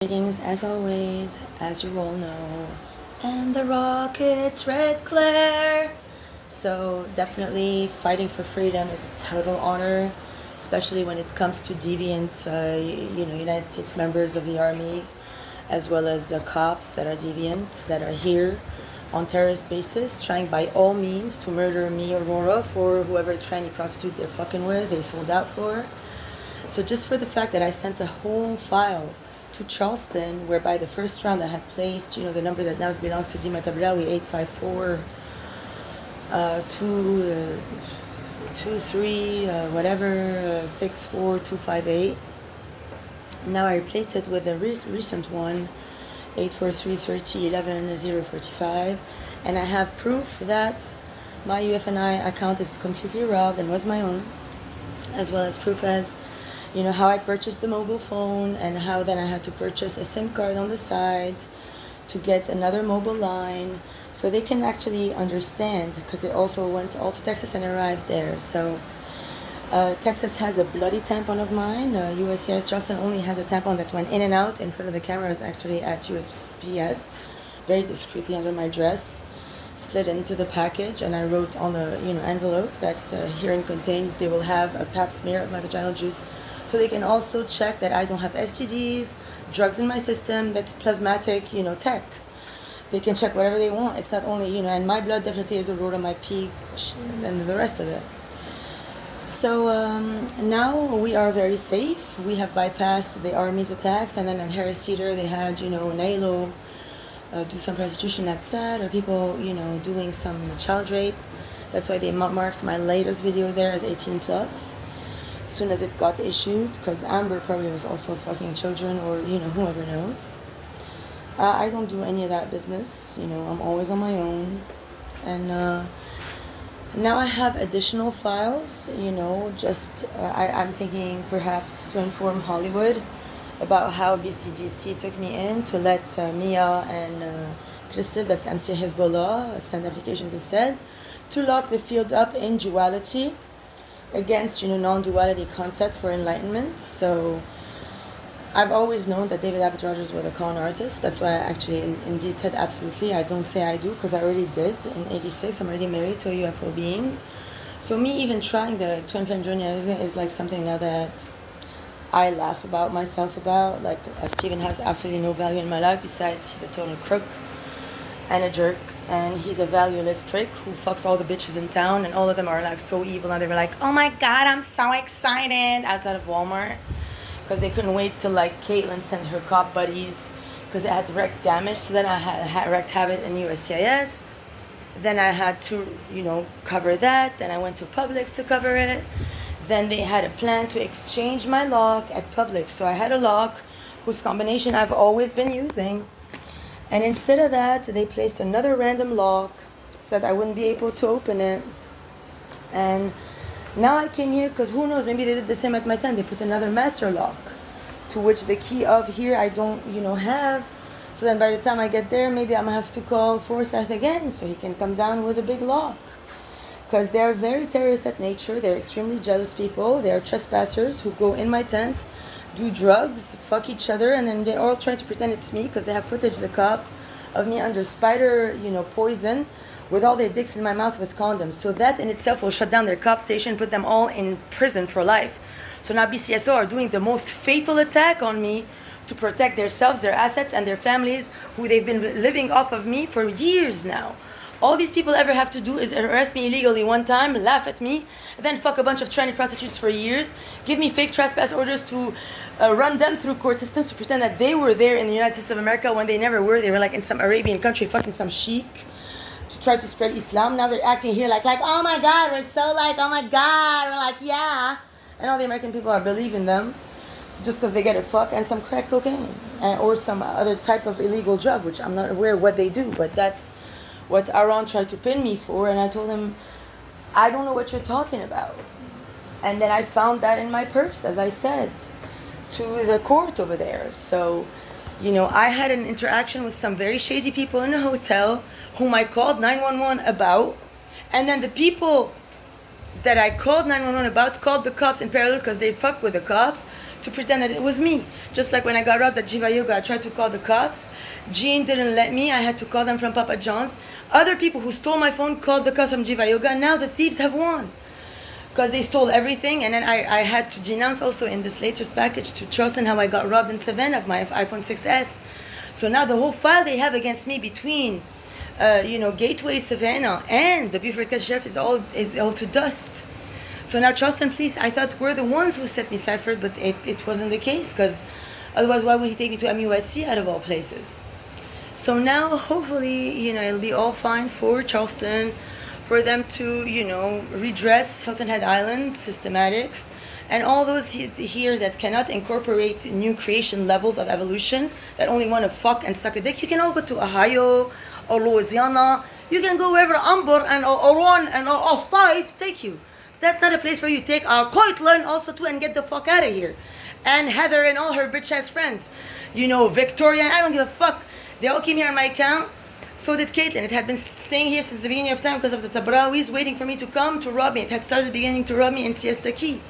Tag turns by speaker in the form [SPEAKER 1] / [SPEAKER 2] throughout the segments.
[SPEAKER 1] Greetings as always, as you all know, and the rocket's red glare. So definitely fighting for freedom is a total honor, especially when it comes to deviant, United States members of the army, as well as cops that are deviant, that are here on terrorist basis, trying by all means to murder me, Aurora, for whoever tranny prostitute they're fucking with, they sold out for. So just for the fact that I sent a whole file to Charleston, whereby the first round I had placed, the number that now belongs to dima tabraoui, 854 23 whatever 64258. Now I replaced it with a recent one, 8433011 and I have proof that my UFNI account is completely robbed and was my own, as well as proof as how I purchased the mobile phone and how then I had to purchase a SIM card on the side to get another mobile line, so they can actually understand, because they also went all to Texas and arrived there. So Texas has a bloody tampon of mine. USCIS Charleston only has a tampon that went in and out in front of the camera. I was actually at USPS very discreetly under my dress, slid into the package, and I wrote on the envelope that herein contained they will have a pap smear of my vaginal juice, so they can also check that I don't have STDs, drugs in my system, that's plasmatic, tech. They can check whatever they want. It's not only, and my blood definitely is Aurora, my pee, and the rest of it. So now we are very safe. We have bypassed the Army's attacks, and then at Harris Teeter they had, Nailo do some prostitution, that's sad, or people, doing some child rape. That's why they marked my latest video there as 18 plus. As soon as it got issued, because Amber probably was also fucking children, or whoever knows. I don't do any of that business. I'm always on my own, and now I have additional files. I'm thinking perhaps to inform Hollywood about how BCDC took me in to let Mia and Crystal, that's MC Hezbollah, send applications instead, to lock the field up in duality against non-duality concept for enlightenment. So I've always known that David Abbott Rogers was a con artist. That's why I actually indeed said absolutely. I don't say I do, because I already did in 86. I'm already married to a UFO being. So me even trying the twin flame journey is like something now that I laugh about myself about. Like Steven has absolutely no value in my life, besides he's a total crook and a jerk, and he's a valueless prick who fucks all the bitches in town, and all of them are like so evil. And they were like, oh my god, I'm so excited, outside of Walmart, because they couldn't wait till like Caitlin sent her cop buddies, because it had wrecked damage. So then I had wrecked habit in USCIS. Then I had to cover that. Then I went to Publix to cover it. Then they had a plan to exchange my lock at Publix. So I had a lock whose combination I've always been using. And instead of that, they placed another random lock so that I wouldn't be able to open it. And now I came here because who knows, maybe they did the same at my tent. They put another master lock, to which the key of here I don't, have. So then by the time I get there, maybe I'm going to have to call Forsyth again so he can come down with a big lock. Because they're very terrorist at nature. They're extremely jealous people. They're trespassers who go in my tent, do drugs, fuck each other, and then they all try to pretend it's me, because they have footage, the cops, of me under spider, poison, with all their dicks in my mouth with condoms. So that in itself will shut down their cop station, put them all in prison for life. So now BCSO are doing the most fatal attack on me to protect themselves, their assets, and their families, who they've been living off of me for years now. All these people ever have to do is arrest me illegally one time, laugh at me, then fuck a bunch of tranny prostitutes for years, give me fake trespass orders to run them through court systems to pretend that they were there in the United States of America when they never were. They were like in some Arabian country fucking some sheik to try to spread Islam. Now they're acting here like oh my god, we're so oh my god, we're like, yeah. And all the American people are believing them just because they get a fuck and some crack cocaine or some other type of illegal drug, which I'm not aware what they do, but that's what Aaron tried to pin me for. And I told him, I don't know what you're talking about. And then I found that in my purse, as I said, to the court over there. So, I had an interaction with some very shady people in a hotel whom I called 911 about. And then the people that I called 911 about called the cops in parallel, because they fucked with the cops, to pretend that it was me. Just like when I got robbed at Jiva Yoga, I tried to call the cops. Jean didn't let me. I had to call them from Papa John's. Other people who stole my phone called the cops from Jiva Yoga. Now the thieves have won because they stole everything. And then I had to denounce also in this latest package to Charleston how I got robbed in Savannah of my iPhone 6S. So now the whole file they have against me between Gateway, Savannah, and the Beaufort Sheriff is all to dust. So now Charleston Police, I thought were the ones who set me ciphered, but it wasn't the case, because otherwise why would he take me to MUSC out of all places? So now hopefully, it'll be all fine for Charleston, for them to, redress Hilton Head Island systematics, and all those here that cannot incorporate new creation levels of evolution, that only want to fuck and suck a dick. You can all go to Ohio or Louisiana. You can go wherever Amber and Aurora and Ostaif take you. That's not a place for you. Take our Coitlan also too and get the fuck out of here. And Heather and all her bitch ass friends. Victoria, I don't give a fuck. They all came here on my account. So did Caitlin. It had been staying here since the beginning of time because of the tabraouis waiting for me to come to rob me. It had started beginning to rob me in Siesta Key.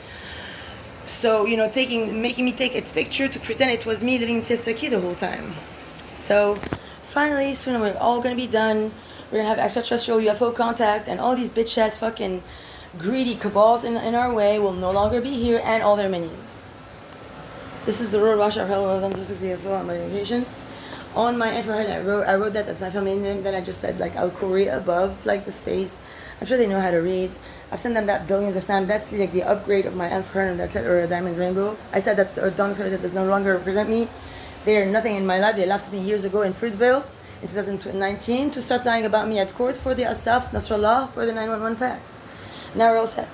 [SPEAKER 1] So, making me take its picture to pretend it was me living in Siesta Key the whole time. So, finally, soon we're all gonna be done. We're gonna have extraterrestrial UFO contact, and all these bitch ass fucking greedy cabals in our way will no longer be here, and all their minions. This is the Aurora Wash of Hell UFO on my vacation. On my infrared, I wrote that as my family name. Then I just said Al Korea above, the space. I'm sure they know how to read. I've sent them that billions of times. That's the upgrade of my infrared that said or a diamond rainbow. I said that Donna's that does no longer represent me. They are nothing in my life. They laughed at me years ago in Fruitvale in 2019 to start lying about me at court for the Asafs, Nasrallah, for the 911 Pact. Now we're all set.